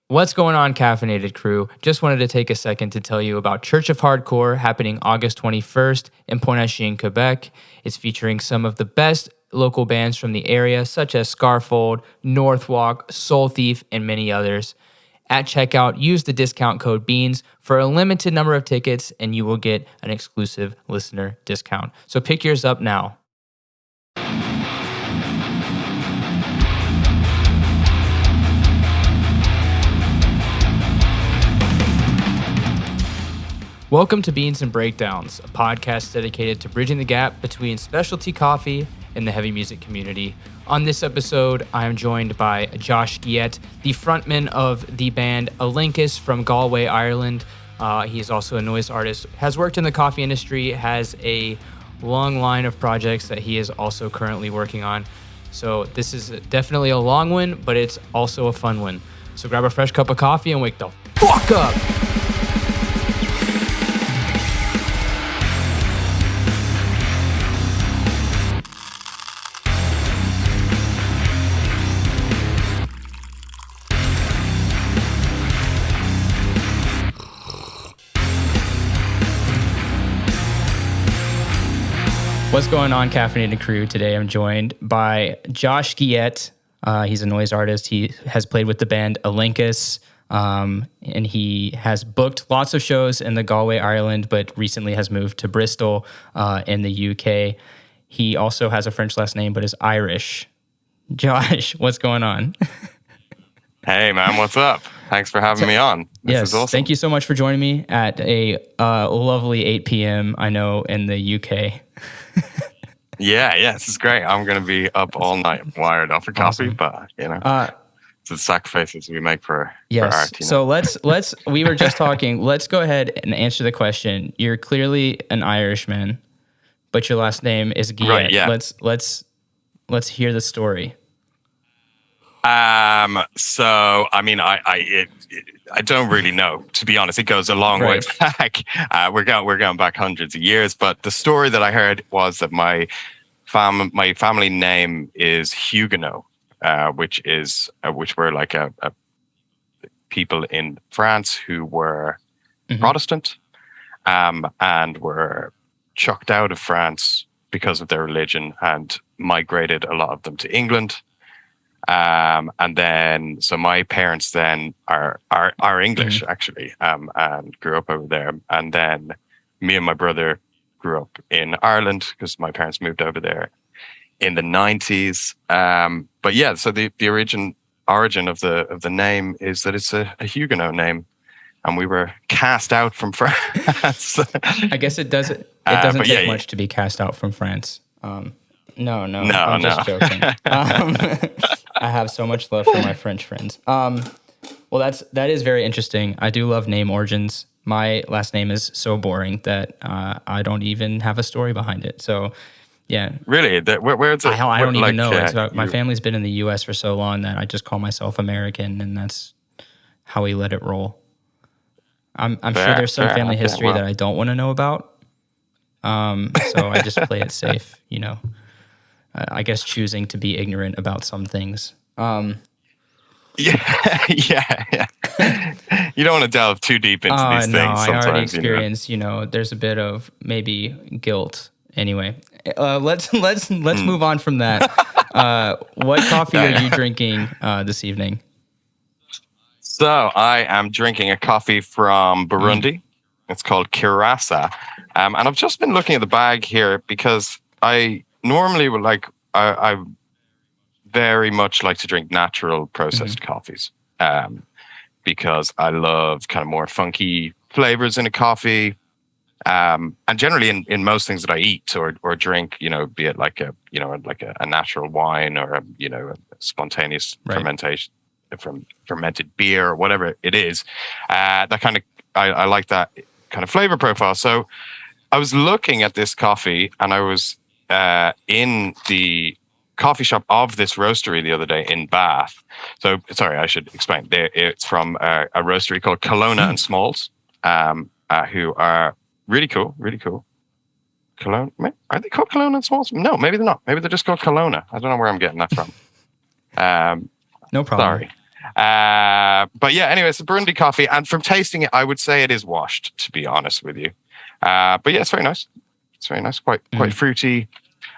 What's going on, caffeinated crew? Just wanted to take a second to tell you about Church of Hardcore happening August 21st in Pointe-à-Cher, Quebec. It's featuring some of the best local bands from the area, such as Scarfold, Northwalk, Soul Thief, and many others. At checkout, use the discount code BEANS for a limited number of tickets, and you will get an exclusive listener discount. So pick yours up now. Welcome to Beans and Breakdowns, a podcast dedicated to bridging the gap between specialty coffee and the heavy music community. On this episode, I am joined by Josh Guyett, the frontman of the band ILENKUS from Galway, Ireland. He is also a noise artist, has worked in the coffee industry, has a long line of projects that he is also currently working on. So this is definitely a long one, but it's also a fun one. So grab a fresh cup of coffee and wake the fuck up! What's going on, Caffeinated Crew? Today I'm joined by Josh Guyett. He's a noise artist. He has played with the band ILENKUS, and he has booked lots of shows in the Galway, Ireland, but recently has moved to Bristol in the UK. He also has a French last name, but is Irish. Josh, what's going on? Hey, man, what's up? Thanks for having me on. This is awesome. Thank you so much for joining me at a lovely 8 p.m., I know, in the UK. Yeah, this is great. I'm going to be up all night, wired up for coffee, but it's the sacrifices we make for art. So let's. We were just talking. Let's go ahead and answer the question. You're clearly an Irishman, but your last name is Guyett. Right, yeah. Let's hear the story. So I mean, I don't really know, to be honest. It goes a long way back. We're going back hundreds of years, but the story that I heard was that my family name is Huguenot, which were like a people in France who were Protestant, and were chucked out of France because of their religion and migrated, a lot of them, to England. And then, so my parents then are English, actually, and grew up over there. And then me and my brother grew up in Ireland because my parents moved over there in the 90s. But yeah, so the origin of the name is that it's a Huguenot name, and we were cast out from France. I guess it doesn't take much to be cast out from France. No, I'm just joking. I have so much love for my French friends. Well, that is very interesting. I do love name origins. My last name is so boring that I don't even have a story behind it. So, yeah. Really? Where's it? I don't even know. My family's been in the U.S. for so long that I just call myself American, and that's how we let it roll. I'm sure there's some family history that I don't want to know about. So I just play it safe, I guess choosing to be ignorant about some things. Yeah. You don't want to delve too deep into these things. Sometimes, I already experienced. There's a bit of maybe guilt. Anyway, let's move on from that. What coffee are you drinking this evening? So I am drinking a coffee from Burundi. It's called Kirasa, and I've just been looking at the bag here because I normally would I very much like to drink natural processed coffees, because I love kind of more funky flavors in a coffee, and generally in most things that I eat or drink, be it like a natural wine or a spontaneous fermentation from fermented beer or whatever it is, that kind of I like that kind of flavor profile. So I was looking at this coffee, and I was in the coffee shop of this roastery the other day in Bath. So, sorry, I should explain. It's from a roastery called Colonna and Smalls, who are really cool. Colonna, are they called Colonna and Smalls? No, maybe they're not. Maybe they're just called Colonna. I don't know where I'm getting that from. No problem. Sorry. But yeah, anyway, it's a Burundi coffee, and from tasting it, I would say it is washed, to be honest with you. But yeah, it's very nice. It's very nice, quite fruity.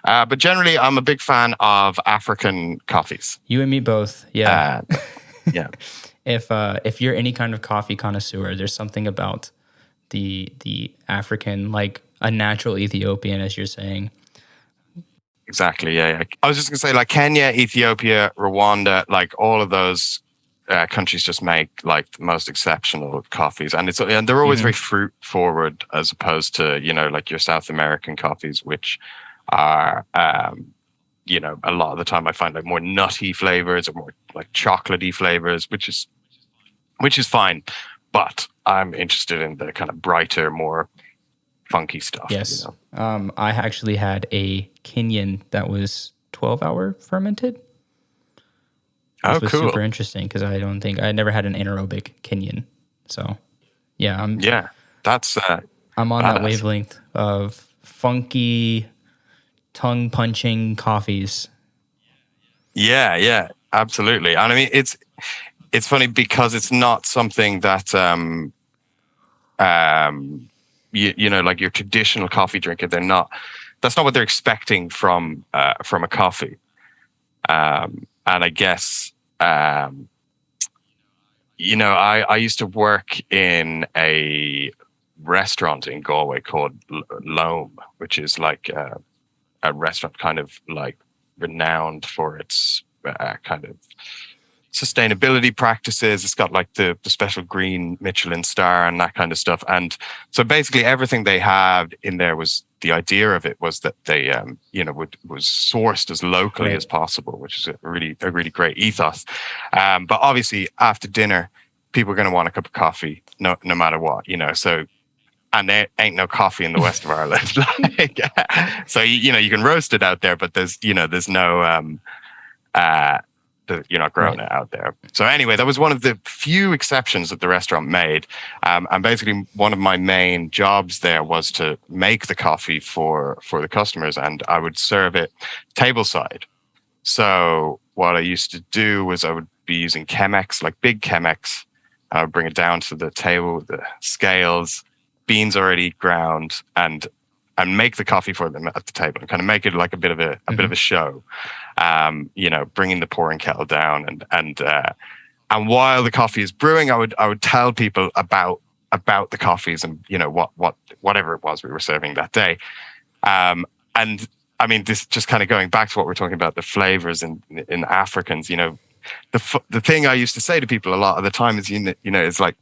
But generally, I'm a big fan of African coffees. You and me both. Yeah. Yeah. If you're any kind of coffee connoisseur, there's something about the African, like a natural Ethiopian, as you're saying. Exactly. Yeah. I was just gonna say, like Kenya, Ethiopia, Rwanda, like all of those countries just make like the most exceptional coffees, and they're always very fruit forward, as opposed to like your South American coffees, which are a lot of the time I find like more nutty flavors or more like chocolatey flavors, which is fine, but I'm interested in the kind of brighter, more funky stuff. Yes. I actually had a Kenyan that was 12-hour fermented. Which was cool. Super interesting, because I never had an anaerobic Kenyan. So yeah, I'm on that wavelength of funky, tongue punching coffees. Yeah, absolutely. And I mean, it's funny because it's not something that like your traditional coffee drinker, that's not what they're expecting from a coffee. And I guess I used to work in a restaurant in Galway called Loam, which is like a restaurant kind of like renowned for its kind of sustainability practices. It's got like the special green Michelin star and that kind of stuff. And so basically everything they had in there the idea of it was that they was sourced as locally as possible, which is a really great ethos. But obviously after dinner, people are going to want a cup of coffee no matter what, so. And there ain't no coffee in the west of Ireland. So you can roast it out there, but there's no you're not growing it out there. So anyway, that was one of the few exceptions that the restaurant made. And basically one of my main jobs there was to make the coffee for the customers, and I would serve it tableside. So what I used to do was I would be using Chemex, like big Chemex. I would bring it down to the table with the scales, beans already ground, and make the coffee for them at the table and kind of make it like a bit of a show. Bringing the pouring kettle down and while the coffee is brewing, I would tell people about the coffees and whatever it was we were serving that day. And I mean, this just kind of going back to what we're talking about, the flavors in Africans, the thing I used to say to people a lot of the time is, it's like,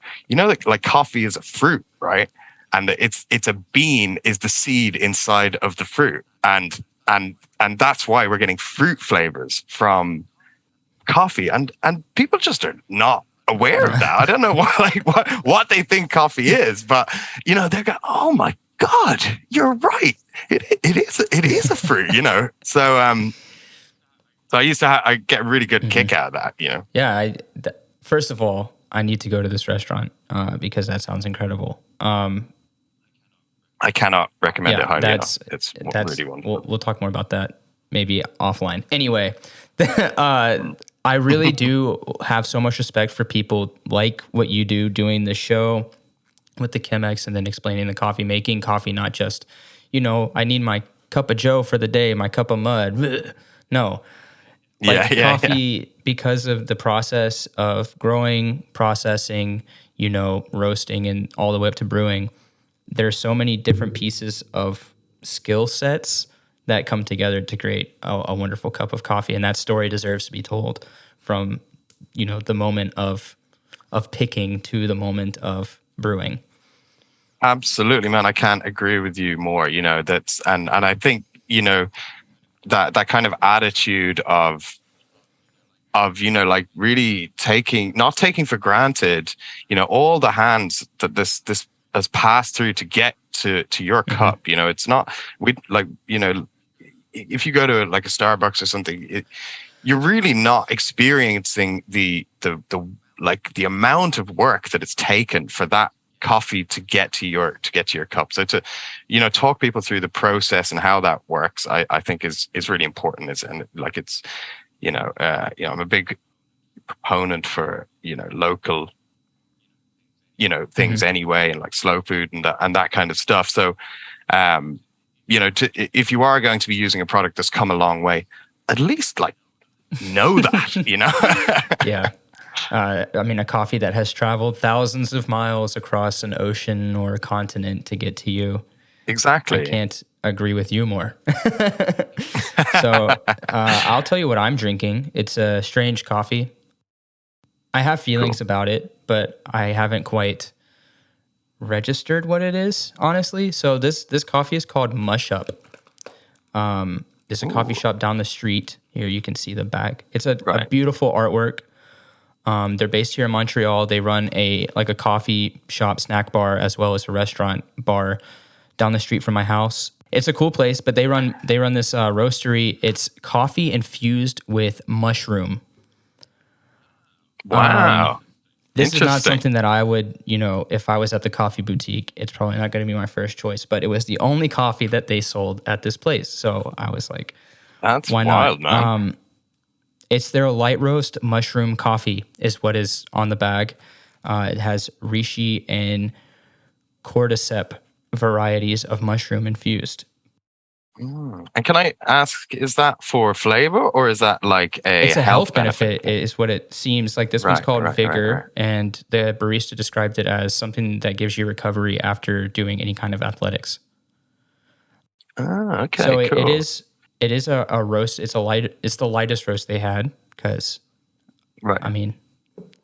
like coffee is a fruit, right? And it's a bean is the seed inside of the fruit. And that's why we're getting fruit flavors from coffee. And people just are not aware of that. I don't know what they think coffee is, but they're going, oh my God, you're right. It is a fruit, So so I get a really good kick out of that, Yeah. First of all, I need to go to this restaurant because that sounds incredible. I cannot recommend it highly enough. It's really wonderful. We'll talk more about that maybe offline. Anyway, I really do have so much respect for people like what you do, doing the show with the Chemex and then explaining the coffee, making coffee, not just, I need my cup of Joe for the day, my cup of mud. No. Coffee, because of the process of growing, processing, roasting, and all the way up to brewing, there's so many different pieces of skill sets that come together to create a wonderful cup of coffee. And that story deserves to be told from, the moment of picking to the moment of brewing. Absolutely, man. I can't agree with you more. That's and I think, that kind of attitude of like really not taking for granted, all the hands that this has passed through to get to your cup. It's not if you go to like a Starbucks or something, you're really not experiencing the amount of work that it's taken for that coffee to get to your cup. So to talk people through the process and how that works, I think is really important. I'm a big proponent for, local, things anyway, and like slow food and that kind of stuff. So, if you are going to be using a product that's come a long way, at least like know that, Yeah. I mean, a coffee that has traveled thousands of miles across an ocean or a continent to get to you. Exactly. I can't agree with you more. So I'll tell you what I'm drinking. It's a strange coffee. I have feelings about it, but I haven't quite registered what it is, honestly. So this coffee is called MushUp. There's a coffee shop down the street. Here you can see the bag. It's a beautiful artwork. They're based here in Montreal. They run a coffee shop, snack bar, as well as a restaurant bar down the street from my house. It's a cool place, but they run this roastery. It's coffee infused with mushroom. Wow. This is not something that I would, if I was at the coffee boutique, it's probably not going to be my first choice, but it was the only coffee that they sold at this place. So I was like, that's why wild, not? Man. It's their light roast mushroom coffee is what is on the bag. It has reishi and cordyceps varieties of mushroom infused. And can I ask, is that for flavor or is that like it's a health benefit is what it seems like. This one's called Vigor, and the barista described it as something that gives you recovery after doing any kind of athletics. Okay, so cool. it is a roast. It's the lightest roast they had because, I mean,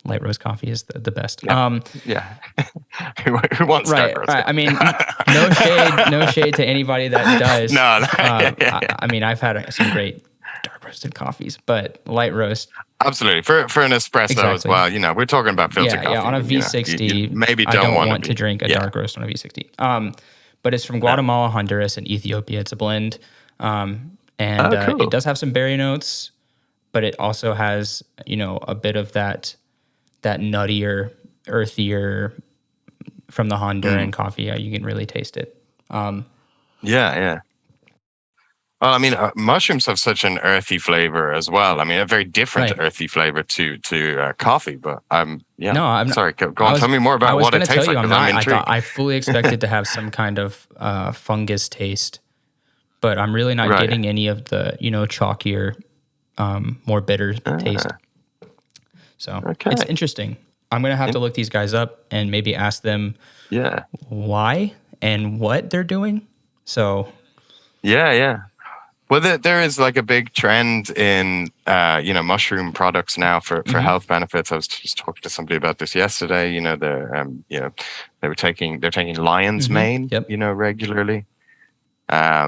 light roast coffee is the best. Yeah. Who wants dark roast? Right. I mean, no shade to anybody that does. No. I mean, I've had some great dark roasted coffees, but light roast. Absolutely. For an espresso as well, we're talking about filter coffee. Yeah, on a V60, you maybe I don't want to to drink a dark roast on a V60. But it's from Guatemala, Honduras, and Ethiopia. It's a blend. Cool. It does have some berry notes, but it also has, a bit of that nuttier, earthier from the Honduran coffee. You can really taste it. Yeah. Well, I mean, mushrooms have such an earthy flavor as well. I mean, a very different earthy flavor to coffee. But I'm sorry. Go on. Tell me more about what it tastes like. I fully expected to have some kind of fungus taste, but I'm really not getting any of the chalkier, more bitter taste. So it's interesting. I'm going to have to look these guys up and maybe ask them why and what they're doing. So yeah. Well, there is like a big trend in mushroom products now for health benefits. I was just talking to somebody about this yesterday. They're taking lion's mane, regularly. I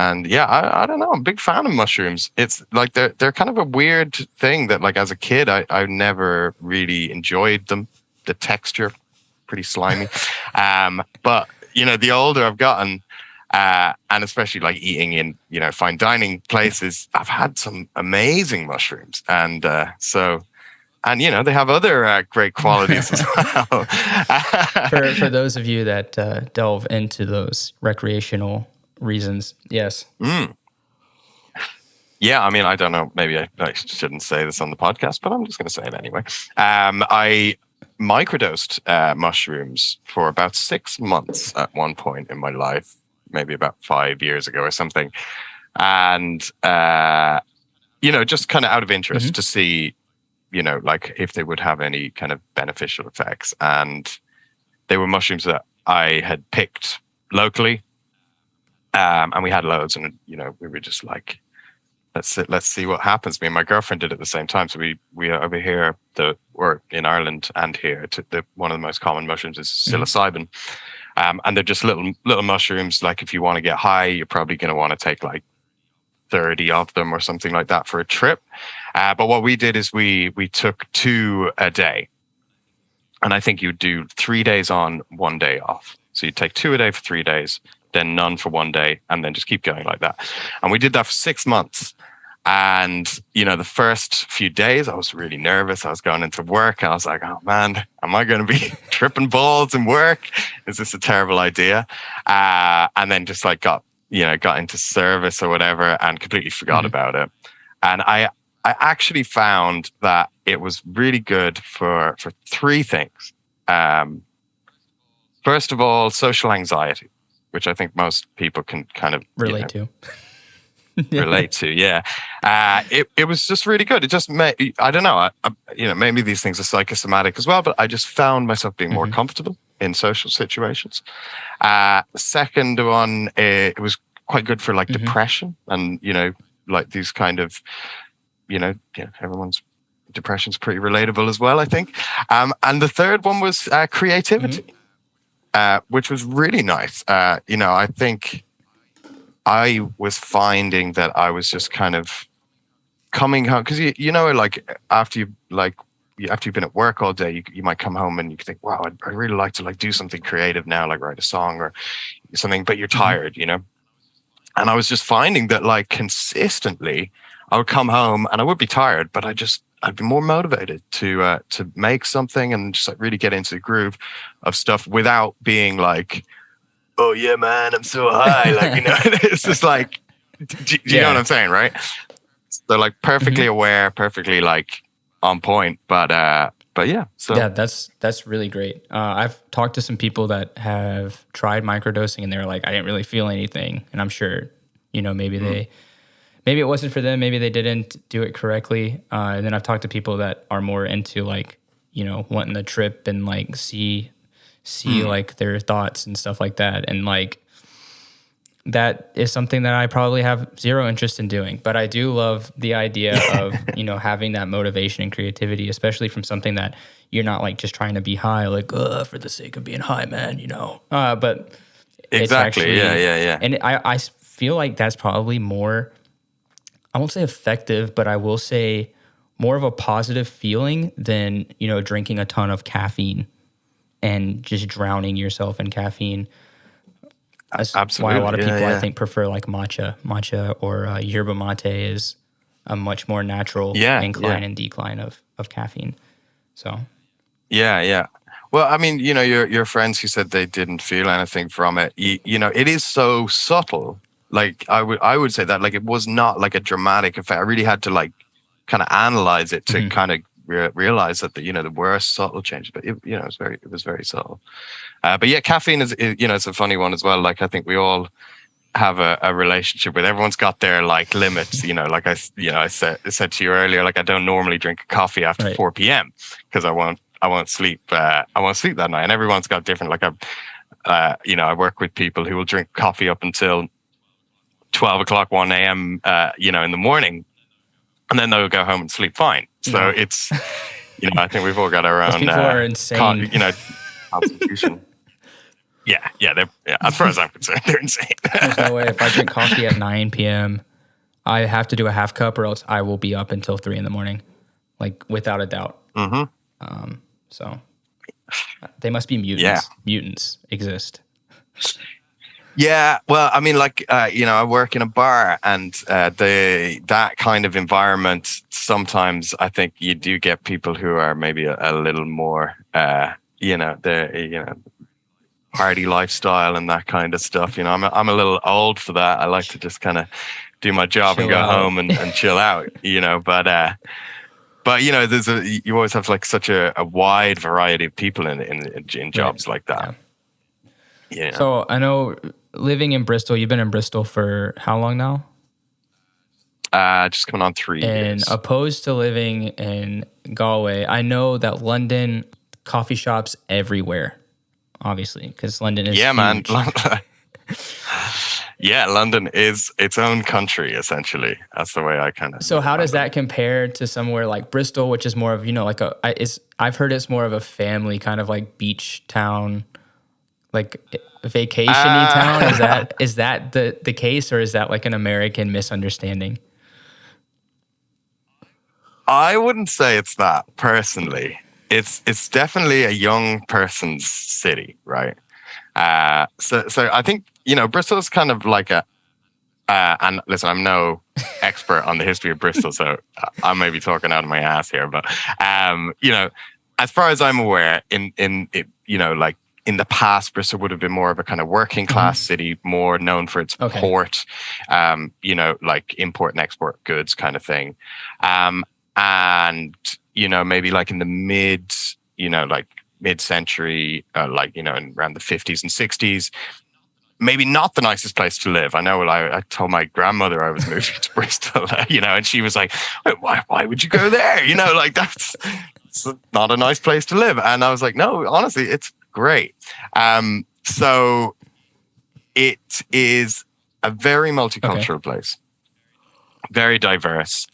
don't know. I'm a big fan of mushrooms. It's like they're kind of a weird thing that, like, as a kid, I never really enjoyed them. The texture, pretty slimy. But the older I've gotten, and especially like eating in fine dining places, I've had some amazing mushrooms, and they have other great qualities as well. for those of you that delve into those recreational reasons, yes. Yeah, I mean, I don't know. Maybe I shouldn't say this on the podcast, but I'm just going to say it anyway. I microdosed mushrooms for about 6 months at one point in my life, maybe about 5 years ago or something. And, just kind of out of interest to see, like if they would have any kind of beneficial effects. And they were mushrooms that I had picked locally. And we had loads, and we were just like, let's see what happens. Me and my girlfriend did it at the same time. So we over here, or in Ireland and here, one of the most common mushrooms is psilocybin, and they're just little mushrooms. Like if you want to get high, you're probably going to want to take like 30 of them or something like that for a trip. But what we did is we took 2 a day, and I think you'd do 3 days on, 1 day off. So you take 2 a day for 3 days, then none for 1 day, and then just keep going like that. And we did that for 6 months. And, the first few days, I was really nervous. I was going into work, and I was like, oh man, am I going to be tripping balls in work? Is this a terrible idea? And then just like got into service or whatever and completely forgot about it. And I actually found that it was really good for three things. First of all, social anxiety, which I think most people can kind of relate to. Relate to, yeah. It was just really good. It just made, I don't know, maybe these things are psychosomatic as well, but I just found myself being more comfortable in social situations. Second one, it was quite good for like depression and, like these kind of, everyone's depression's pretty relatable as well, I think. And the third one was creativity, which was really nice. I think I was finding that I was just kind of coming home because like after you've been at work all day, you might come home and you think, wow, I'd really like to like do something creative now, like write a song or something, but you're tired, And I was just finding that like consistently I would come home and I would be tired, but I'd be more motivated to make something and just like really get into the groove of stuff without being like, oh yeah, man, I'm so high. Like, it's just like, do you know what I'm saying? Right. So like perfectly aware, perfectly like on point, but yeah. So yeah, that's really great. I've talked to some people that have tried microdosing and they're like, I didn't really feel anything. And I'm sure, maybe maybe it wasn't for them. Maybe they didn't do it correctly. And then I've talked to people that are more into like, wanting the trip and like see like their thoughts and stuff like that. And like, that is something that I probably have zero interest in doing, but I do love the idea of, having that motivation and creativity, especially from something that you're not like just trying to be high, like, for the sake of being high, man, but exactly. Actually, yeah. And I feel like that's probably more, I won't say effective, but I will say more of a positive feeling than, drinking a ton of caffeine and just drowning yourself in caffeine. That's absolutely. why a lot of people, I think, prefer like matcha or yerba mate is a much more natural incline and decline of caffeine. So, yeah. Well, I mean, your friends who said they didn't feel anything from it, it is so subtle. Like I would say that like it was not like a dramatic effect. I really had to like kind of analyze it to kind of realize that there were subtle changes, but it was very subtle. But yeah, caffeine is it's a funny one as well. Like I think we all have a relationship with. Everyone's got their like limits. Like I said to you earlier, like I don't normally drink coffee after 4 p.m. because I won't sleep. I won't sleep that night, and everyone's got different. Like I work with people who will drink coffee up until 12 o'clock, 1 a.m. In the morning, and then they'll go home and sleep fine. So it's, I think we've all got our own. People are insane. Constitution. Yeah. As far as I'm concerned, they're insane. There's no way. If I drink coffee at 9 p.m., I have to do a half cup, or else I will be up until 3 a.m, like without a doubt. So they must be mutants. Yeah. Mutants exist. Yeah, well, I mean, like, I work in a bar, and that kind of environment, sometimes I think you do get people who are maybe a little more, party lifestyle and that kind of stuff. I'm a little old for that. I like to just kind of do my job and go home and chill out, but you always have like such a wide variety of people in jobs like that. Yeah. So I know, living in Bristol, you've been in Bristol for how long now? Just coming on 3 years. And opposed to living in Galway, I know that London, coffee shops everywhere, obviously, because London is huge. Man. Yeah, London is its own country, essentially. That's the way I kind of... So how does that compare to somewhere like Bristol, which is more of, like I've heard it's more of a family kind of like beach town, like vacation-y town? Is that the case, or is that like an American misunderstanding? I wouldn't say it's that, personally. It's definitely a young person's city, right? So I think, Bristol is kind of like and listen, I'm no expert on the history of Bristol, so I may be talking out of my ass here, but as far as I'm aware, like in the past, Bristol would have been more of a kind of working class city, more known for its port, like import and export goods kind of thing. And maybe like in the mid-century, like, in around the 50s and 60s, maybe not the nicest place to live. I know. Well, I told my grandmother I was moving to Bristol, and she was like, why would you go there? Like it's not a nice place to live. And I was like, no, honestly, it's great. So it is a very multicultural place, very diverse.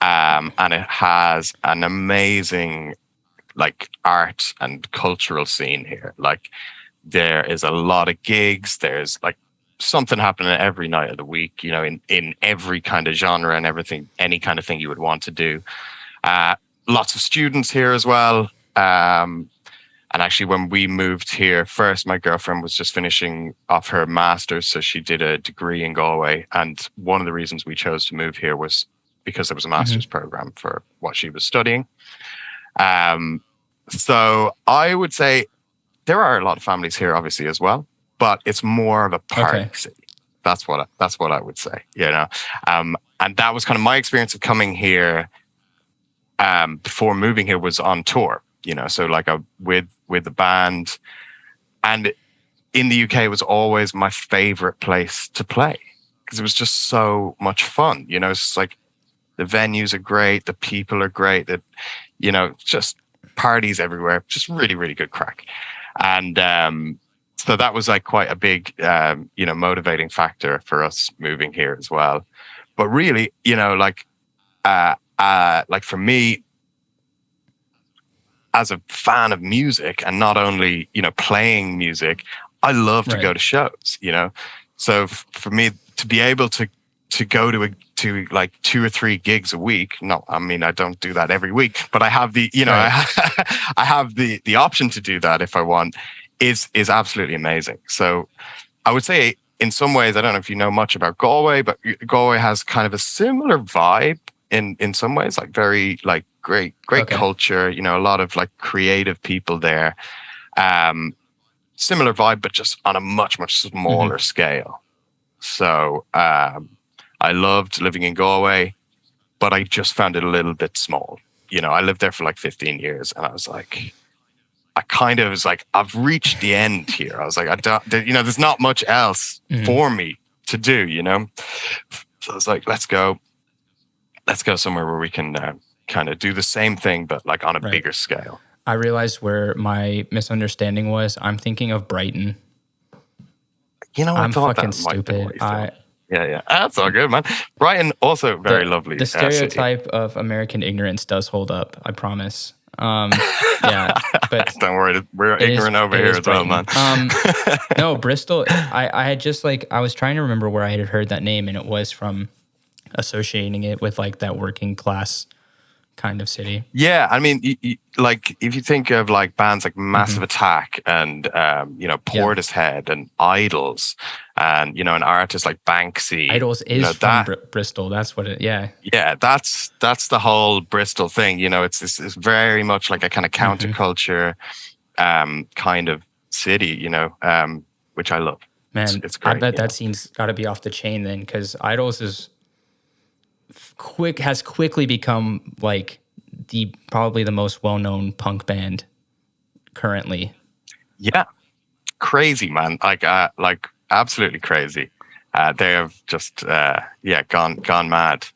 And it has an amazing like art and cultural scene here. Like there is a lot of gigs. There's like something happening every night of the week, in every kind of genre and everything, any kind of thing you would want to do. Lots of students here as well. And actually, when we moved here first, my girlfriend was just finishing off her master's. So she did a degree in Galway. And one of the reasons we chose to move here was because there was a master's program for what she was studying. So I would say there are a lot of families here, obviously, as well, but it's more of a park city. That's what I would say, and that was kind of my experience of coming here. Before moving here was on tour, so like with the band, and in the UK it was always my favorite place to play because it was just so much fun. It's just like the venues are great, the people are great, that just parties everywhere, just really, really good crack. And so that was like quite a big, motivating factor for us moving here as well. But really, like for me, as a fan of music and not only, playing music, I love to go to shows, So for me to be able to go to like 2 or 3 gigs a week. No, I mean, I don't do that every week, but I have the, I have the option to do that if I want, is absolutely amazing. So I would say in some ways, I don't know if you know much about Galway, but Galway has kind of a similar vibe in some ways, like very like great culture, a lot of like creative people there. Similar vibe, but just on a much, much smaller scale. So, I loved living in Galway, but I just found it a little bit small. I lived there for like 15 years and I was like, I've reached the end here. I was like, there's not much else for me to do, So I was like, let's go somewhere where we can kind of do the same thing, but like on a bigger scale. I realized where my misunderstanding was. I'm thinking of Brighton. I'm fucking stupid. Yeah. That's all good, man. Brighton, also very lovely. The stereotype of American ignorance does hold up, I promise. Yeah, but don't worry, we're ignorant over here as well, man. No, Bristol. I had just I was trying to remember where I had heard that name, and it was from associating it with like that working class kind of city. Yeah, I mean, like if you think of like bands like Massive Attack and Portishead and Idols, and an artist like Banksy. Idols is from Bristol. That's what it. Yeah. Yeah, that's the whole Bristol thing. It's very much like a kind of counterculture, kind of city. Which I love. Man, it's great. I bet that scene's got to be off the chain then, because Idols is has quickly become like probably the most well-known punk band currently. Yeah, crazy, man. Like absolutely crazy. They have just gone mad.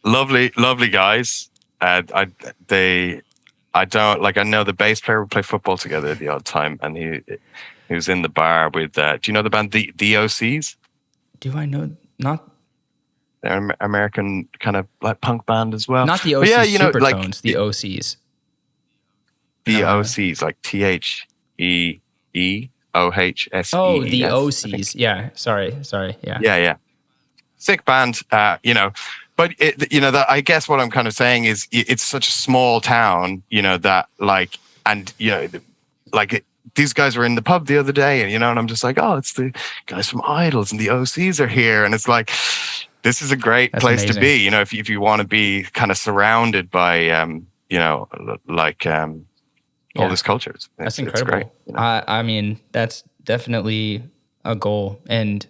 Lovely guys. I know the bass player. We play football together the odd time, and he was in the bar with. Do you know the band the OCs? Do I know? Not. They're an American kind of like punk band as well. Not the OCs, Supertones, the OCs. The OCs, like THEEOHSES. Oh, the OCs. Yeah, sorry. Yeah. Yeah. Sick band, but I guess what I'm kind of saying is it's such a small town, that like, and these guys were in the pub the other day, and and I'm just like, oh, it's the guys from Idols and the OCs are here, and it's like, this is a great place to be, if you want to be kind of surrounded by, all this culture. That's incredible. It's great, I mean, that's definitely a goal. And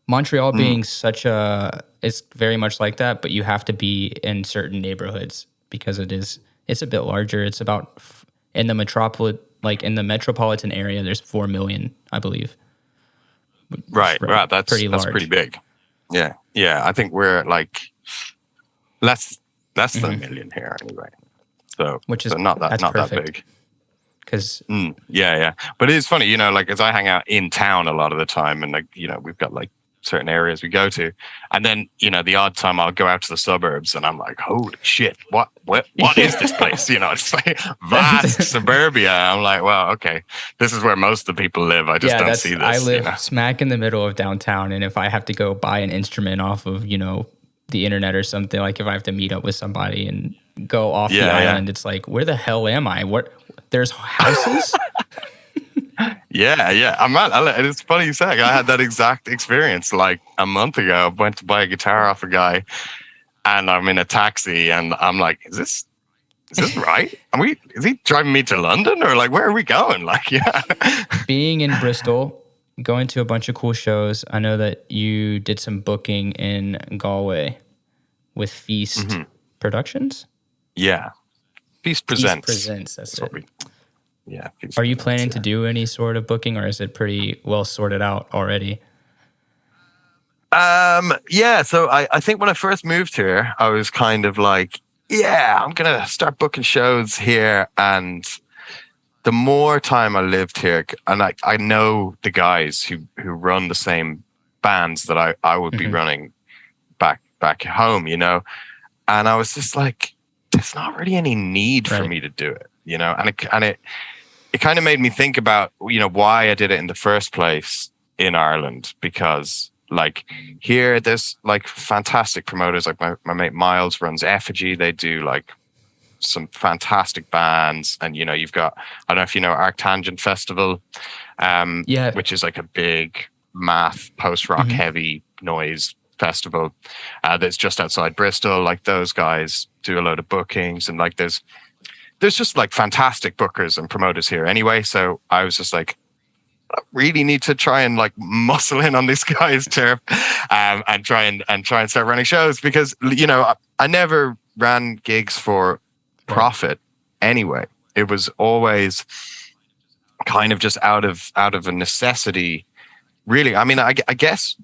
Montreal being it's very much like that, but you have to be in certain neighborhoods because it's a bit larger. It's about in the metropolitan area, there's 4 million, I believe. Right. That's large. pretty big. Yeah. I think we're like less than a million here anyway. So not that big. Because yeah. But it is funny, like as I hang out in town a lot of the time, and like we've got like certain areas we go to, and then the odd time I'll go out to the suburbs, and I'm like, holy shit, what is this place? It's like vast suburbia. I'm like, well, okay, this is where most of the people live. I just don't see this. I live smack in the middle of downtown, and if I have to go buy an instrument off of the internet or something, like if I have to meet up with somebody and go off the island, it's like, where the hell am I? There's houses. Yeah. It's funny you say. I had that exact experience like a month ago. I went to buy a guitar off a guy, and I'm in a taxi, and I'm like, is this right? Is he driving me to London, or like where are we going? Like, yeah. Being in Bristol, going to a bunch of cool shows. I know that you did some booking in Galway with Feast Productions. Yeah, Feast Presents. That's it. Yeah. Are you planning to do any sort of booking, or is it pretty well sorted out already? Yeah. So I think when I first moved here, I was kind of like, yeah, I'm going to start booking shows here. And the more time I lived here, and I know the guys who run the same bands that I would be running back home, and I was just like, there's not really any need for me to do it, and it kind of made me think about, why I did it in the first place in Ireland, because like here, there's like fantastic promoters. Like my mate Miles runs Effigy. They do like some fantastic bands. And, you've got, I don't know if you know Arctangent Festival, which is like a big math post-rock heavy noise festival that's just outside Bristol. Like those guys do a load of bookings, and like there's just like fantastic bookers and promoters here anyway. So I was just like, I really need to try and like muscle in on this guy's turf, and try and start running shows, because I never ran gigs for profit anyway. It was always kind of just out of a necessity, really. I mean, I guess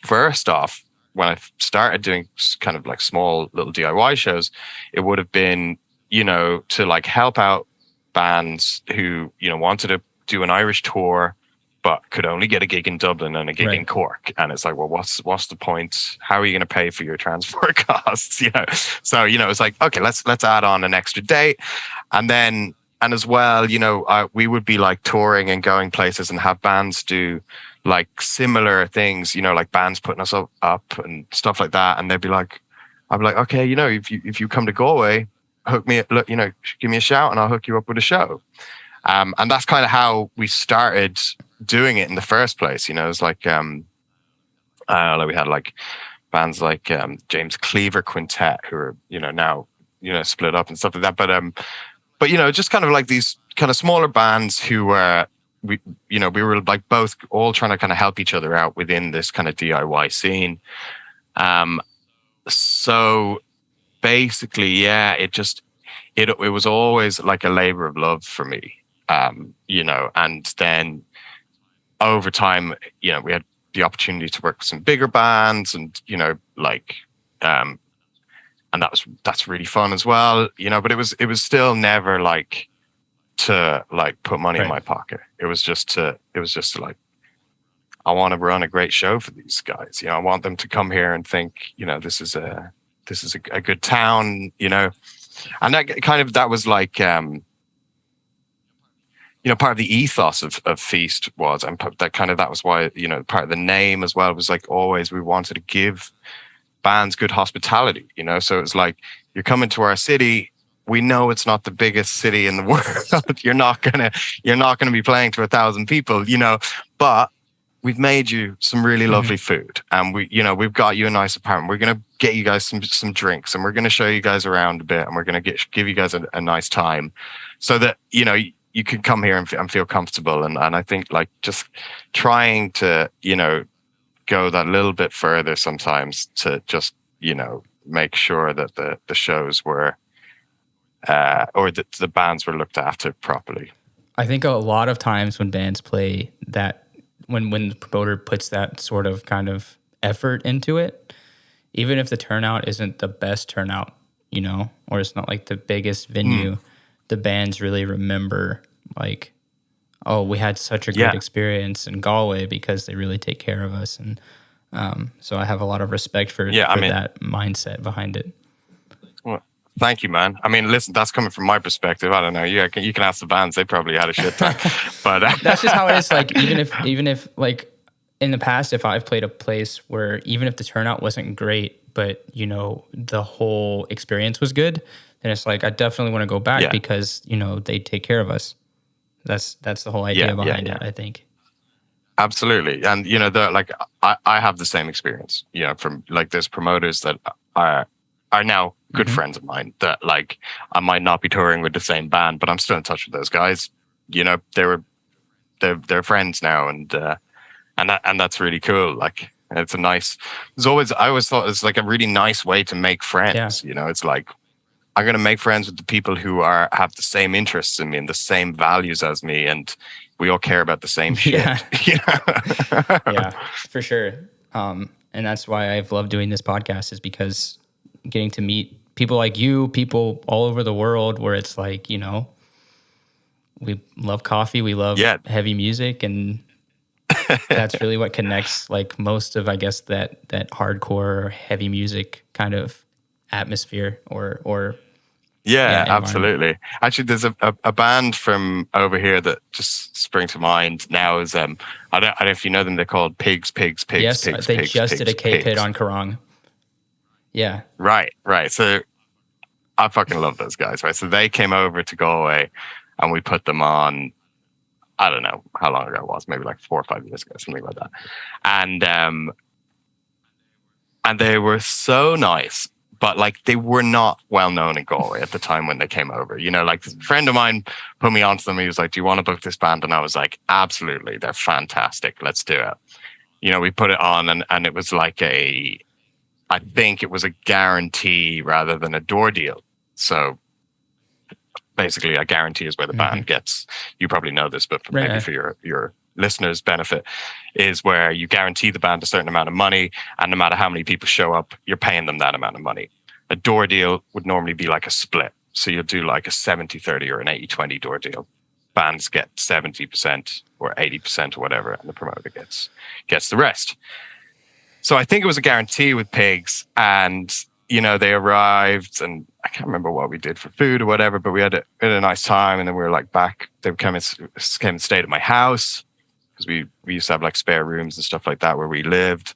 first off, when I started doing kind of like small little DIY shows, it would have been to like help out bands who, wanted to do an Irish tour, but could only get a gig in Dublin and a gig in Cork. And it's like, well, what's the point? How are you going to pay for your transport costs? So, it's like, okay, let's add on an extra date. And as well, we would be like touring and going places and have bands do like similar things, like bands putting us up and stuff like that. And they'd be like, I'd be like, okay, if you come to Galway, hook me, give me a shout and I'll hook you up with a show. And that's kind of how we started doing it in the first place. It was like, we had like bands like James Cleaver Quintet, who are, now, split up and stuff like that. But just kind of like these kind of smaller bands who were, we were like both all trying to kind of help each other out within this kind of DIY scene. So basically, yeah, it was always like a labor of love for me, and then over time, we had the opportunity to work with some bigger bands, and and that's really fun as well, but it was still never like to like put money in my pocket. It was just to like, I want to run a great show for these guys. I want them to come here and think, this is a good town, and that was like, part of the ethos of Feast was, and that was why, part of the name as well was like, always we wanted to give bands good hospitality, so it's like, you're coming to our city. We know it's not the biggest city in the world. You're not gonna be playing to 1,000 people, but we've made you some really lovely food, and we've got you a nice apartment. We're gonna get you guys some drinks, and we're gonna show you guys around a bit, and we're gonna give you guys a nice time, so that you can come here and feel comfortable. And I think like just trying to go that little bit further sometimes to just make sure that the shows were or that the bands were looked after properly. I think a lot of times when bands play that, when the promoter puts that sort of kind of effort into it, even if the turnout isn't the best turnout, you know, or it's not like the biggest venue, the bands really remember, like, oh, we had such a good experience in Galway because they really take care of us. And so I have a lot of respect for that mindset behind it. Well, thank you, man. I mean, listen, that's coming from my perspective. I don't know. You can ask the bands; they probably had a shit time. But that's just how it is. Like, even if like in the past, if I've played a place where even if the turnout wasn't great, but you know the whole experience was good, then it's like I definitely want to go back because you know they take care of us. That's the whole idea behind it, I think. Absolutely. And, you know, I have the same experience, you know, from like there's promoters that are now good friends of mine that like I might not be touring with the same band, but I'm still in touch with those guys. You know, they're friends now, and that's really cool. Like I always thought it's like a really nice way to make friends. You know, it's like I'm going to make friends with the people who have the same interests in me and the same values as me, and we all care about the same shit. Yeah, for sure. And that's why I've loved doing this podcast, is because getting to meet people like you, people all over the world, where it's like, you know, we love coffee, we love heavy music, and that's really what connects like most of, I guess, that hardcore heavy music kind of atmosphere or absolutely. Actually, there's a band from over here that just springs to mind now. Is I don't know if you know them. They're called Pigs. Yes, they just did a K-Pit on Kerrang. Yeah. Right. So I fucking love those guys. Right. So they came over to Galway, and we put them on. I don't know how long ago it was. Maybe like 4 or 5 years ago, something like that. And they were so nice. But like they were not well known in Galway at the time when they came over. You know, like a friend of mine put me onto them. He was like, "Do you want to book this band?" And I was like, "Absolutely, they're fantastic. Let's do it." You know, we put it on, and it was like I think it was a guarantee rather than a door deal. So basically, a guarantee is where the band gets. You probably know this, but maybe for your listeners' benefit, is where you guarantee the band a certain amount of money, and no matter how many people show up, you're paying them that amount of money. A door deal would normally be like a split. So you'll do like a 70-30 or an 80-20 door deal. Bands get 70% or 80% or whatever, and the promoter gets the rest. So I think it was a guarantee with Pigs, and you know, they arrived, and I can't remember what we did for food or whatever, but we had a nice time, and then we were like back. They came and stayed at my house, because we used to have like spare rooms and stuff like that where we lived,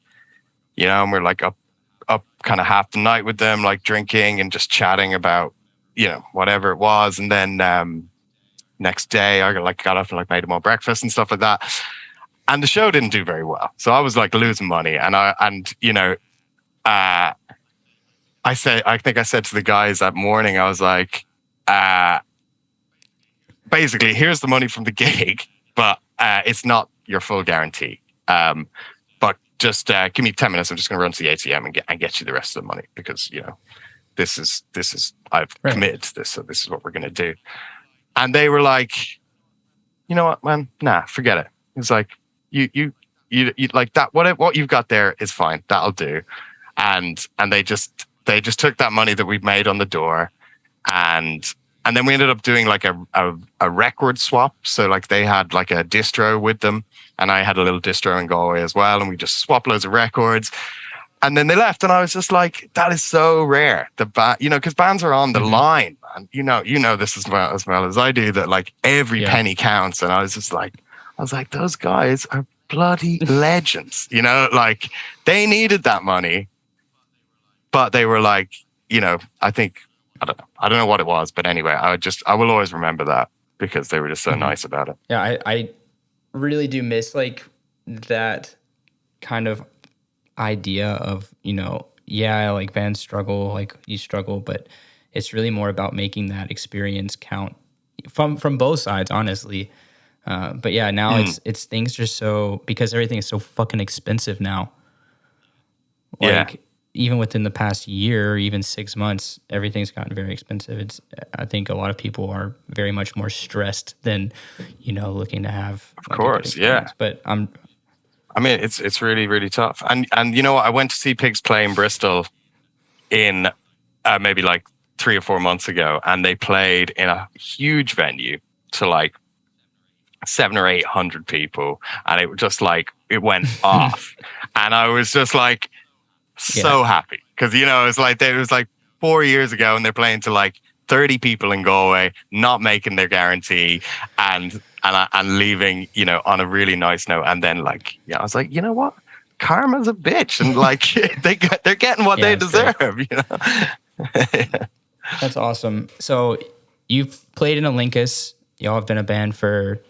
you know, and we're like up kind of half the night with them, like drinking and just chatting about, you know, whatever it was. And then next day I got up and like made them all breakfast and stuff like that. And the show didn't do very well. So I was like losing money. And you know, I think I said to the guys that morning, I was like, basically, here's the money from the gig, but it's not your full guarantee. But just give me 10 minutes. I'm just going to run to the ATM and get you the rest of the money, because, you know, this is I've committed to this. So this is what we're going to do. And they were like, you know what, man? Nah, forget it. It's like, you like that. What you've got there is fine. That'll do. And they just took that money that we'd made on the door, and then we ended up doing like a record swap. So like they had like a distro with them, and I had a little distro in Galway as well, and we just swapped loads of records. And then they left, and I was just like, that is so rare. You know, because bands are on the line, man. You know this as well as I do, that like every penny counts. And I was like, those guys are bloody legends. You know, like they needed that money, but they were like, you know, I don't know what it was, but anyway, I will always remember that, because they were just so nice about it. Yeah, I really do miss like that kind of idea of, you know, like bands struggle, like you struggle, but it's really more about making that experience count from both sides, honestly. But yeah, now it's things are so, because everything is so fucking expensive now. Like, even within the past year, or even 6 months, everything's gotten very expensive. I think a lot of people are very much more stressed than, looking to have. Of course, yeah. But it's really, really tough. And you know what? I went to see Pigs play in Bristol in maybe like 3 or 4 months ago, and they played in a huge venue to like 700 or 800 people, and it was just like it went off, and I was just like so happy because it was like 4 years ago, and they're playing to like 30 people in Galway, not making their guarantee, and leaving on a really nice note. And then I was like, you know what, karma's a bitch, and like they're getting what they deserve. That's awesome. So you've played in ILENKUS. Y'all have been a band for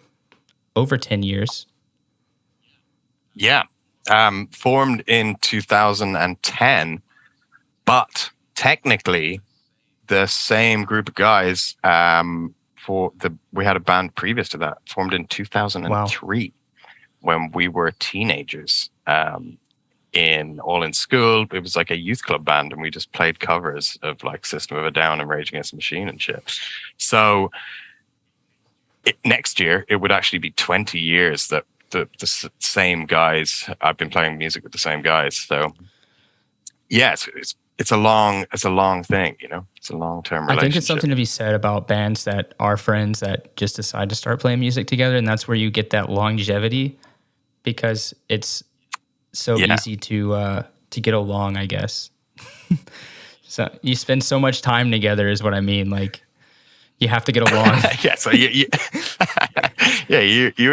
over 10 years. Yeah. Formed in 2010, but technically the same group of guys we had a band previous to that, formed in 2003 when we were teenagers. All in school. It was like a youth club band, and we just played covers of like System of a Down and Rage Against the Machine and shit. So next year it would actually be 20 years that the same guys, I've been playing music with the same guys. So yeah, it's a long thing, it's a long-term relationship. I think it's something to be said about bands that are friends that just decide to start playing music together, and that's where you get that longevity, because it's so easy to get along, I guess. So you spend so much time together is what I mean. Like, you have to get along. Yeah, so you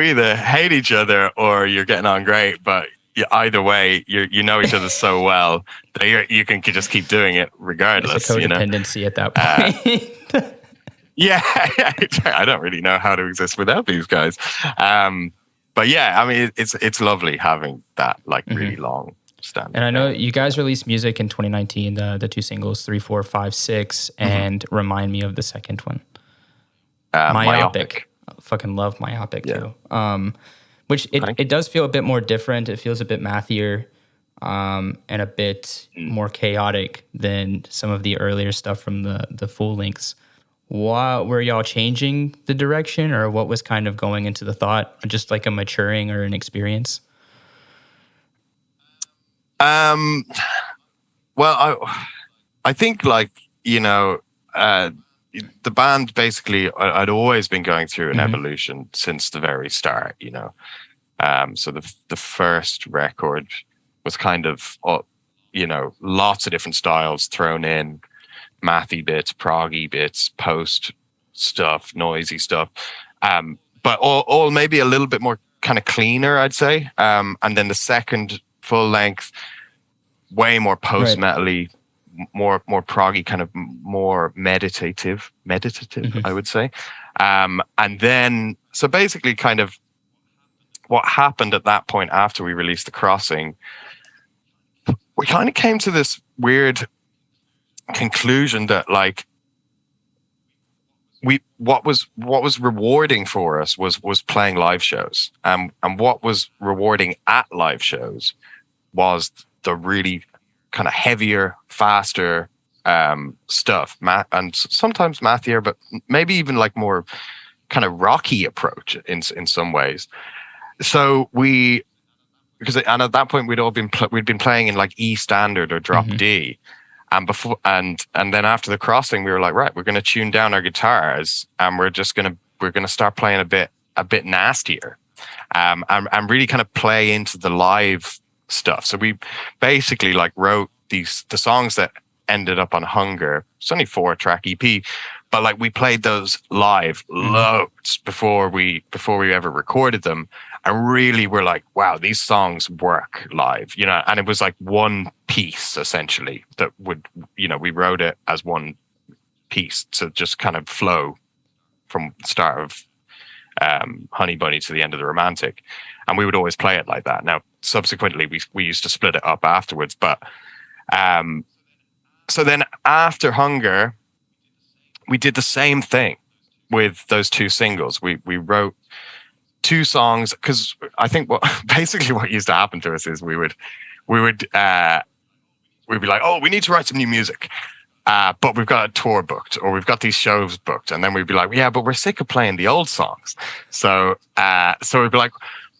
either hate each other or you're getting on great, but either way, you know each other so well that you can just keep doing it regardless. It's a codependency at that point. Yeah, I don't really know how to exist without these guys. But yeah, I mean, it's lovely having that really long standing. And I know you guys released music in 2019, the 2 singles, 3, 4, 5, 6, and remind me of the second one. Myopic. I fucking love Myopic too. Which it does feel a bit more different. It feels a bit mathier, and a bit more chaotic than some of the earlier stuff from the full lengths. Were y'all changing the direction, or what was kind of going into the thought? Just like a maturing or an experience? Well, I think the band basically, I'd always been going through an evolution since the very start, So the first record was kind of, lots of different styles thrown in, mathy bits, proggy bits, post stuff, noisy stuff, but all maybe a little bit more kind of cleaner, I'd say. And then the second full length, way more post metally, more proggy, kind of more meditative, I would say. And then, so basically kind of what happened at that point after we released The Crossing, we kind of came to this weird conclusion that what was rewarding for us was playing live shows. And what was rewarding at live shows was the really kind of heavier, faster stuff, and sometimes mathier, but maybe even more kind of rocky approach in some ways. So and at that point we'd been playing in E standard or drop D, and then after The Crossing we were like, right, we're going to tune down our guitars, and we're going to start playing a bit nastier, and really kind of play into the live stuff. So we basically wrote the songs that ended up on Hunger. It's only 4-track EP, but we played those live loads before we ever recorded them, and really we're like, wow, these songs work live, and it was one piece essentially that would, we wrote it as one piece to just kind of flow from the start of Honey Bunny to the end of The Romantic, and we would always play it like that. Now subsequently we used to split it up afterwards, but so then after Hunger we did the same thing with those 2 singles. We wrote 2 songs, because I think what used to happen to us is we would we'd be like, oh, we need to write some new music. But we've got a tour booked, or we've got these shows booked. And then we'd be like, yeah, but we're sick of playing the old songs. So we'd be like,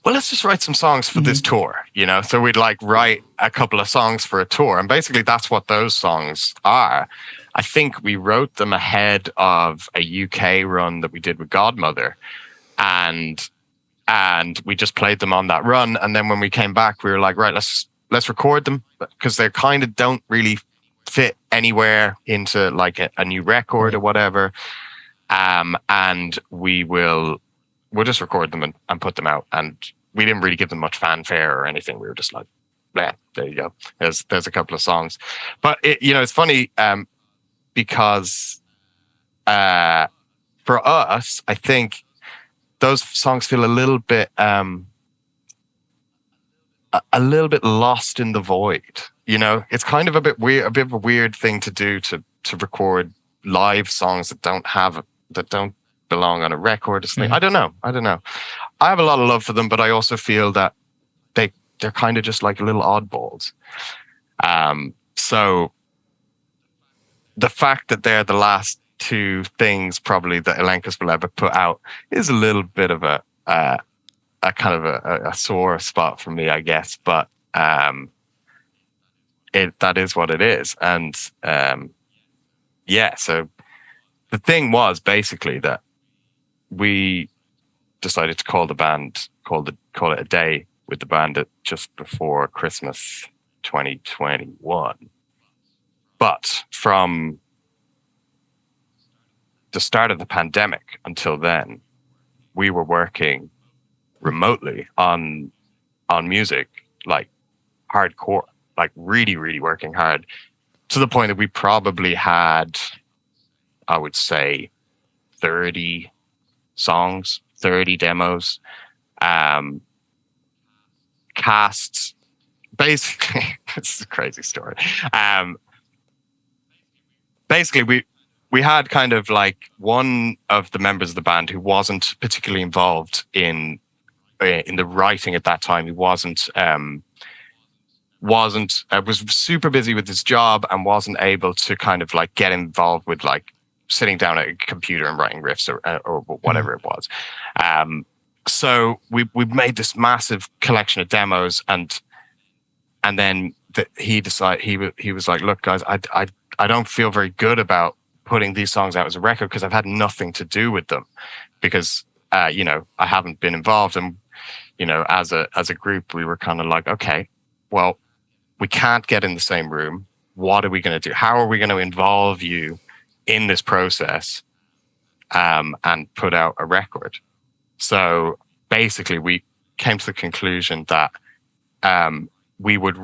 well, let's just write some songs for this tour, you know? So we'd like write a couple of songs for a tour. And basically that's what those songs are. I think we wrote them ahead of a UK run that we did with Godmother. And we just played them on that run. And then when we came back, we were like, right, let's record them, because they kind of don't really fit anywhere into like a new record or whatever. And we'll just record them and put them out. And we didn't really give them much fanfare or anything. We were just like, yeah, there you go. There's a couple of songs. But it's funny because for us, I think those songs feel a little bit lost in the void. You know, it's kind of a bit of a weird thing to do to record live songs that don't belong on a record or something. I don't know. I have a lot of love for them, but I also feel that they're kind of just like little oddballs. So the fact that they're the last two things probably that ILENKUS will ever put out is a little bit of a kind of a sore spot for me, I guess. But that is what it is. And so the thing was basically that we decided to call it a day with the band just before Christmas 2021. But from the start of the pandemic until then, we were working remotely on music, like hardcore, like really, really working hard, to the point that we probably had, I would say, 30 songs, 30 demos, casts. Basically, this is a crazy story. Basically, we had kind of like one of the members of the band who wasn't particularly involved in the writing at that time. He was super busy with his job and wasn't able to kind of like get involved with like sitting down at a computer and writing riffs or whatever it was. So we made this massive collection of demos, and then he decided he was like, look guys, I don't feel very good about putting these songs out as a record because I've had nothing to do with them, because I haven't been involved. And as a group, we were kind of like, okay, well, we can't get in the same room. What are we going to do? How are we going to involve you in this process and put out a record? So basically, we came to the conclusion that we would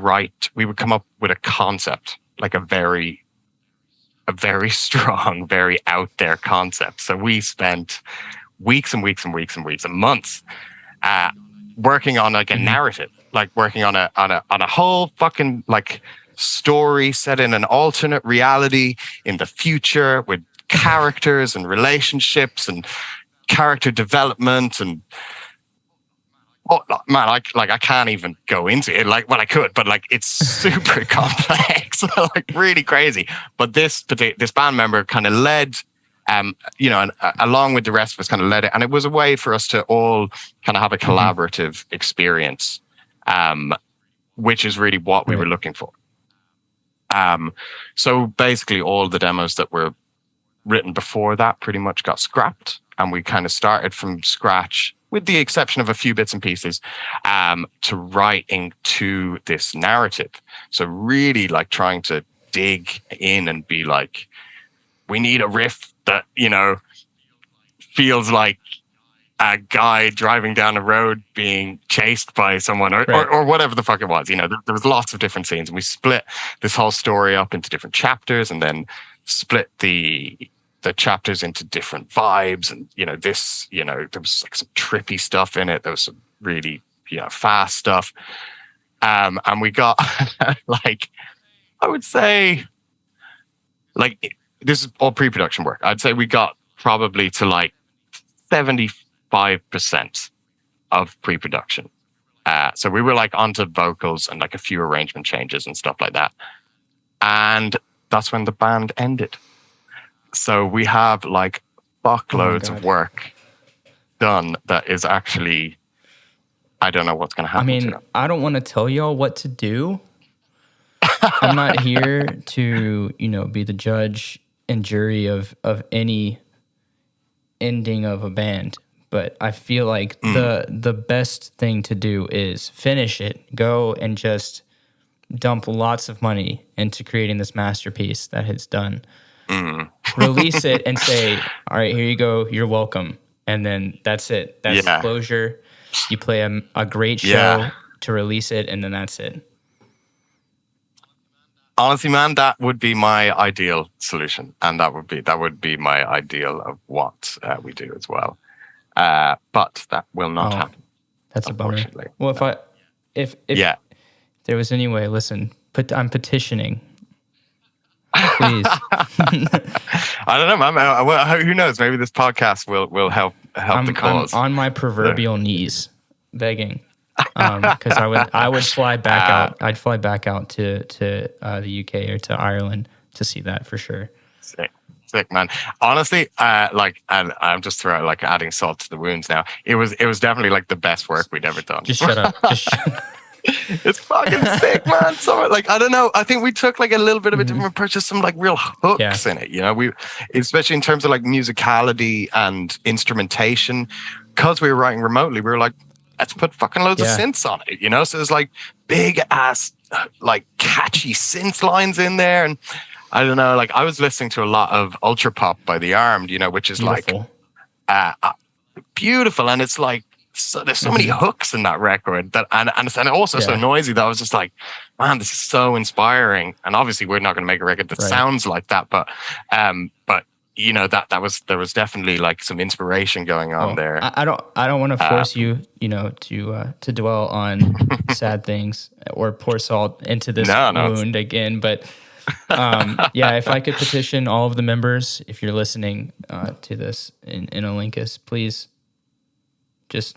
come up with a concept, like a very strong, very out there concept. So we spent weeks and weeks and weeks and weeks and months working on like a narrative, like working on a whole fucking like story set in an alternate reality in the future with characters and relationships and character development. And oh man, I can't even go into it. Like, well, I could, but like it's super complex, like really crazy. But this band member kind of led, and along with the rest of us, kind of led it, and it was a way for us to all kind of have a collaborative experience, which is really what we were looking for. So basically, all the demos that were written before that pretty much got scrapped, and we kind of started from scratch, with the exception of a few bits and pieces, to writing to this narrative. So really like trying to dig in and be like, we need a riff that, feels like a guy driving down a road being chased by someone or whatever the fuck it was. There was lots of different scenes, and we split this whole story up into different chapters, and then split the chapters into different vibes. And, there was like some trippy stuff in it. There was some really, fast stuff. And we got like, I would say, like, this is all pre-production work. I'd say we got probably to like 75% of pre-production. So we were like onto vocals and like a few arrangement changes and stuff like that. And that's when the band ended. So we have like fuckloads of work done that is actually, I don't know what's going to happen. I mean, I don't want to tell y'all what to do. I'm not here to, be the judge and jury of any ending of a band. But I feel like the best thing to do is finish it. Go and just dump lots of money into creating this masterpiece that it's done. Release it and say, all right, here you go. You're welcome. And then that's it. That's closure. You play a great show to release it, and then that's it. Honestly, man, that would be my ideal solution. And that would be my ideal of what we do as well. But that will not happen. That's a bummer. Well, if there was any way, listen, I'm petitioning. Please. I don't know, man. Who knows? Maybe this podcast will help the cause. I'm on my proverbial knees, begging, because I would fly back out. I'd fly back out to the UK or to Ireland to see that for sure. Sick, man. Honestly, and I'm just adding salt to the wounds now. It was definitely like the best work we'd ever done. Just shut up. It's fucking sick, man. So I don't know. I think we took like a little bit of a different approach, just some like real hooks in it. We, especially in terms of like musicality and instrumentation, because we were writing remotely, we were like, let's put fucking loads of synths on it. So there's like big ass, like catchy synth lines in there. And I don't know, like I was listening to a lot of Ultra Pop by The Armed, which is beautiful. Like beautiful. And it's like, so there's so many hooks in that record that, and it's also so noisy that I was just like, man, this is so inspiring. And obviously we're not going to make a record that sounds like that, but there was definitely like some inspiration going on there. I don't want to force you, to dwell on sad things or pour salt into this wound again. But if I could petition all of the members, if you're listening to this in ILENKUS, please just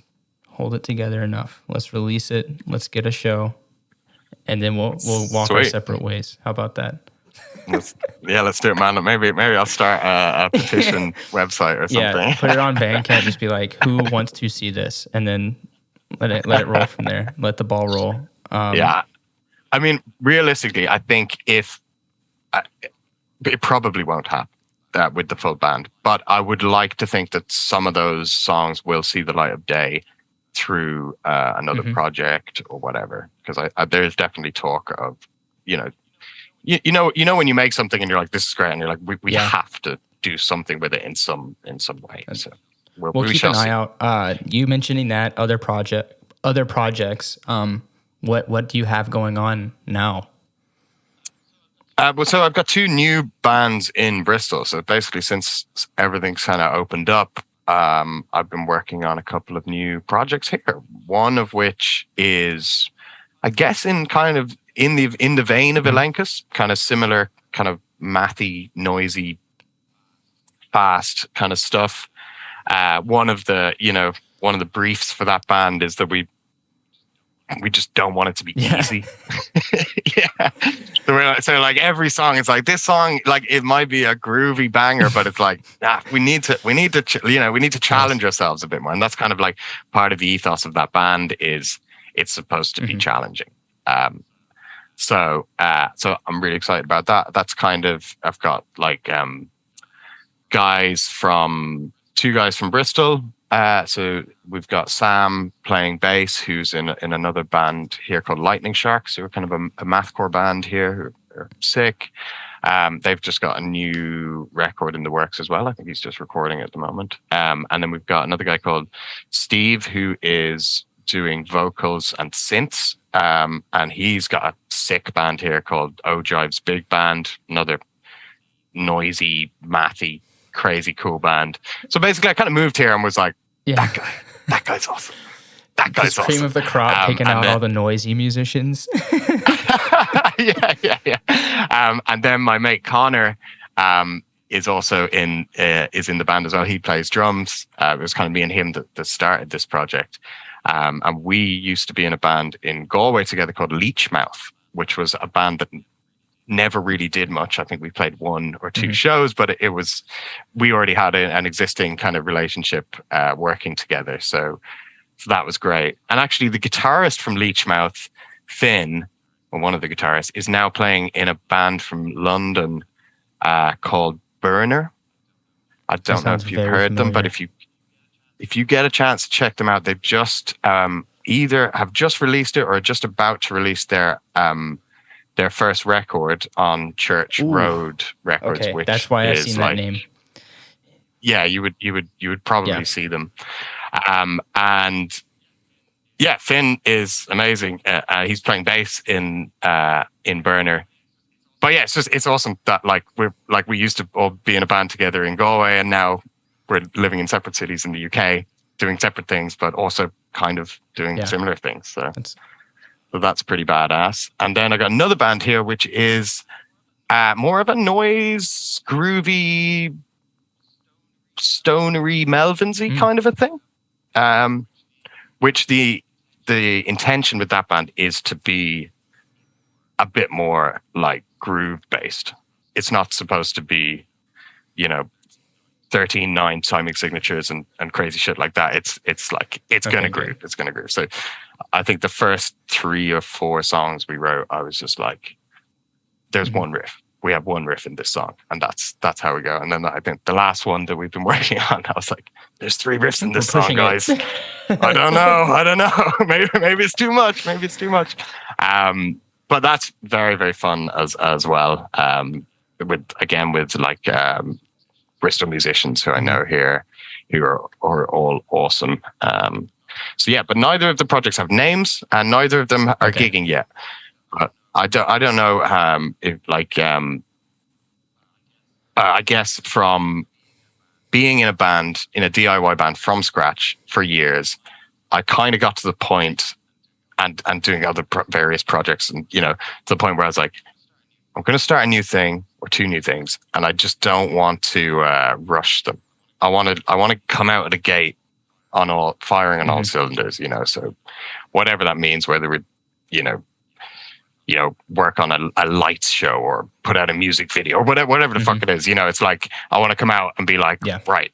hold it together enough. Let's release it. Let's get a show, and then we'll walk our separate ways. How about that? Let's do it, man. Maybe I'll start a petition website or something. Yeah, put it on Bandcamp. Just be like, who wants to see this, and then let it roll from there. Let the ball roll. I mean, realistically, I think it probably won't happen with the full band, but I would like to think that some of those songs will see the light of day through another project or whatever. Because there's definitely talk of, when you make something and you're like, this is great, and you're like, we have to do something with it in some way. So we'll keep an eye out. You mentioning that other projects. What do you have going on now? So I've got two new bands in Bristol. So basically, since everything's kind of opened up, I've been working on a couple of new projects here. One of which is, I guess, in the vein of ILENKUS, kind of similar, kind of mathy, noisy, fast kind of stuff. One of the briefs for that band is that we just don't want it to be easy. So like every song is like, this song, like it might be a groovy banger, but it's like, we need to challenge ourselves a bit more. And that's kind of like part of the ethos of that band is it's supposed to be challenging. So I'm really excited about that. That's kind of, I've got like two guys from Bristol. So we've got Sam playing bass, who's in another band here called Lightning Sharks. So we're kind of a mathcore band here who are sick. They've just got a new record in the works as well. I think he's just recording at the moment. And then we've got another guy called Steve, who is doing vocals and synths. And he's got a sick band here called Ojive's Big Band, another noisy, mathy, crazy cool band. So basically I kind of moved here and was like, that guy's awesome. That guy's awesome. Cream of the crop, taking out all the noisy musicians. And then my mate Connor is also in the band as well. He plays drums. It was kind of me and him that started this project. And we used to be in a band in Galway together called Leechmouth, which was a band that never really did much. I think we played 1 or 2 shows, but we already had an existing kind of relationship working together. So that was great. And actually the guitarist from Leechmouth, Finn, or one of the guitarists, is now playing in a band from London called Burner. I don't know if you've heard them, but if you get a chance to check them out, they've just either have just released it or are just about to release their first record on Church Road Records. Okay, which that's why I've seen that like, name. Yeah, you would probably see them, and yeah, Finn is amazing. He's playing bass in Burner. But yeah, it's awesome that we used to all be in a band together in Galway, and now we're living in separate cities in the UK, doing separate things, but also kind of doing similar things. So that's pretty badass. And then I got another band here, which is more of a noise, groovy, stonery, Melvinsy kind of a thing. Which the intention with that band is to be a bit more like groove based. It's not supposed to be, 13/9 timing signatures and crazy shit like that. It's like it's gonna groove. It's gonna groove. So I think the first 3 or 4 songs we wrote, I was just like, there's one riff. We have one riff in this song, and that's how we go. And then I think the last one that we've been working on, I was like, there's 3 riffs in this song, guys. I don't know. Maybe it's too much. But that's very, very fun as well. With like Bristol musicians who I know here, who are all awesome. So yeah, but neither of the projects have names, and neither of them are gigging yet. But I don't know if like I guess from being in a band, in a DIY band from scratch for years, I kind of got to the point and doing other various projects, and to the point where I was like, I'm going to start a new thing or 2 new things, and I just don't want to rush them. I want to come out of the gate firing on all cylinders, So whatever that means, whether we, work on a lights show or put out a music video or whatever the fuck it is, it's like I want to come out and be like, right,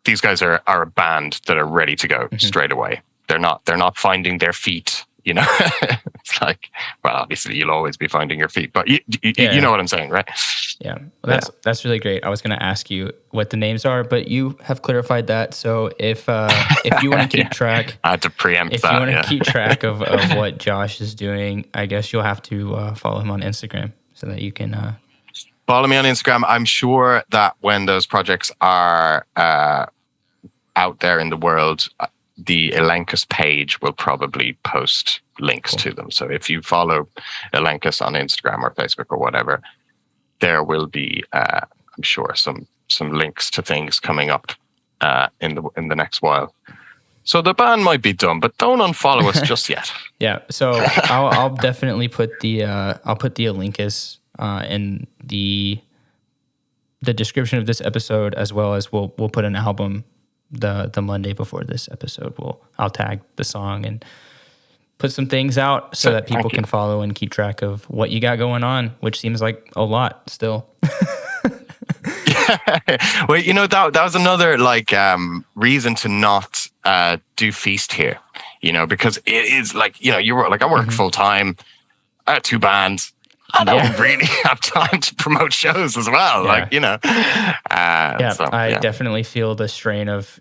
these guys are a band that are ready to go straight away. They're not finding their feet. It's like, well, obviously you'll always be finding your feet, but you know what I'm saying, right? Yeah, well, that's really great. I was going to ask you what the names are, but you have clarified that. So if you want to keep track, I had to preempt if that. If you want to keep track of what Josh is doing, I guess you'll have to follow him on Instagram so that you can follow me on Instagram. I'm sure that when those projects are out there in the world, the ILENKUS page will probably post links to them. So if you follow ILENKUS on Instagram or Facebook or whatever, there will be, I'm sure, some links to things coming up in the next while. So the band might be done, but don't unfollow us just yet. Yeah. So I'll definitely put the ILENKUS in the description of this episode, as well as we'll put an album. The Monday before this episode, I'll tag the song and put some things out so that people can follow and keep track of what you got going on, which seems like a lot still. Well, that was another reason to not do Feast here, because it is like, you're like, I work full time, I have 2 bands. I don't really have time to promote shows as well. I definitely feel the strain of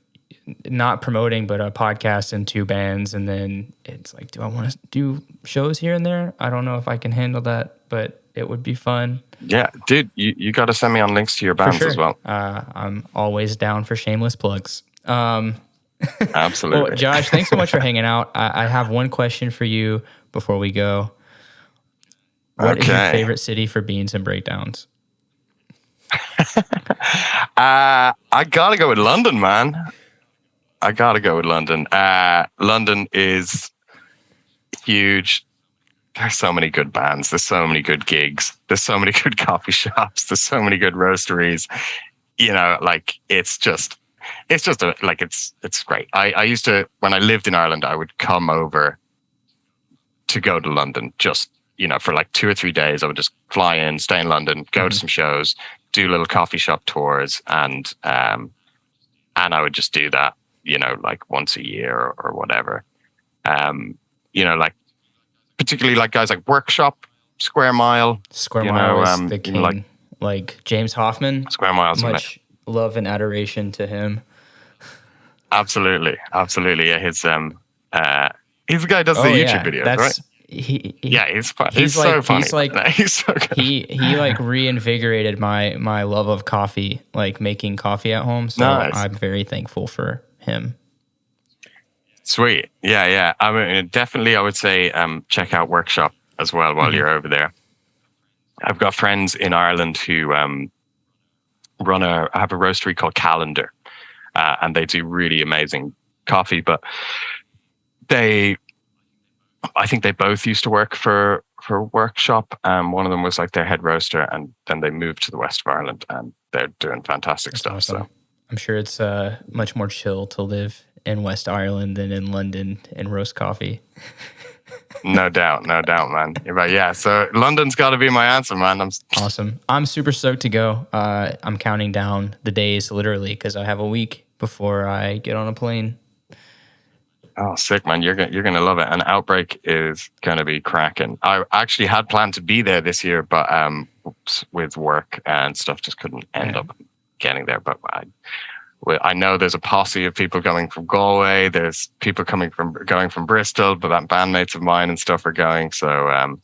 not promoting, but a podcast and 2 bands. And then it's like, do I want to do shows here and there? I don't know if I can handle that, but it would be fun. Yeah, dude, you got to send me on links to your bands as well. I'm always down for shameless plugs. Absolutely. Well, Josh, thanks so much for hanging out. I have one question for you before we go. What is your favorite city for beans and breakdowns? I gotta go with London, man. London is huge. There's so many good bands. There's so many good gigs. There's so many good coffee shops. There's so many good roasteries. It's great. I used to, when I lived in Ireland, I would come over to go to London just for like 2 or 3 days, I would just fly in, stay in London, go to some shows, do little coffee shop tours, and I would just do that, like once a year or whatever. Like particularly like guys like Workshop, Square Mile. Square Mile is the king. Like James Hoffman. Square Mile's much love and adoration to him. Absolutely. Yeah, he's the guy who does the YouTube videos, right? He's fun. He's so funny. He's so good. He like reinvigorated my love of coffee, like making coffee at home. So nice. I'm very thankful for him. Sweet. Yeah. I mean, definitely I would say check out Workshop as well while you're over there. I've got friends in Ireland who have a roastery called Calendar, and they do really amazing coffee, but I think they both used to work for Workshop. One of them was like their head roaster, and then they moved to the west of Ireland, and they're doing fantastic stuff. Awesome. So I'm sure it's much more chill to live in West Ireland than in London and roast coffee. No doubt, man. But yeah, so London's got to be my answer, man. Awesome. I'm super stoked to go. I'm counting down the days literally because I have a week before I get on a plane. Oh, sick, man. You're gonna love it. And Outbreak is gonna be cracking. I actually had planned to be there this year, but with work and stuff, just couldn't end up getting there. But I know there's a posse of people going from Galway. There's people going from Bristol, but bandmates of mine and stuff are going. So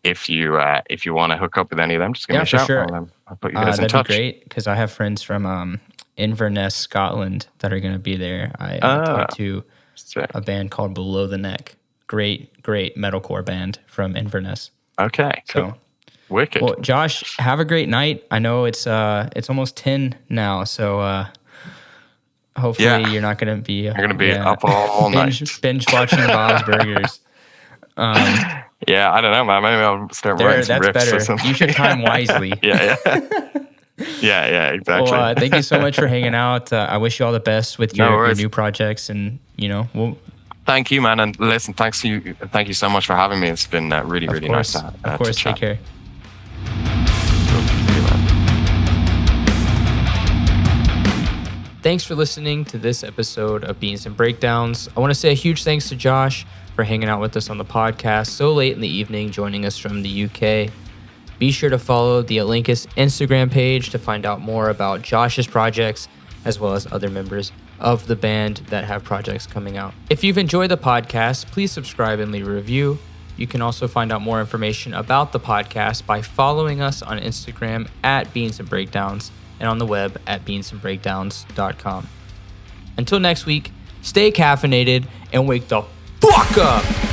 if you want to hook up with any of them, just give me a shout. Sure. I'll put you guys in touch. That'd be great because I have friends from Inverness, Scotland that are going to be there. I talked to a band called Below the Neck. Great metalcore band from Inverness. Okay, cool. So wicked. Well, Josh, have a great night. I know it's almost 10 now, so hopefully you're not going to be... You're going to be up all night. Binge watching Bob's Burgers. Yeah, I don't know, man. Maybe I'll start writing some riffs better. or something. You should time wisely. Yeah, exactly. Well, thank you so much for hanging out. I wish you all the best with your new projects, and thank you, man. And listen, thank you so much for having me. It's been really nice to Of course, to chat. Take care. Thanks for listening to this episode of Beans and Breakdowns. I want to say a huge thanks to Josh for hanging out with us on the podcast so late in the evening, joining us from the UK. Be sure to follow the ILENKUS Instagram page to find out more about Josh's projects, as well as other members of the band that have projects coming out. If you've enjoyed the podcast, please subscribe and leave a review. You can also find out more information about the podcast by following us on Instagram at Beans and Breakdowns and on the web at beansandbreakdowns.com. Until next week, stay caffeinated and wake the fuck up!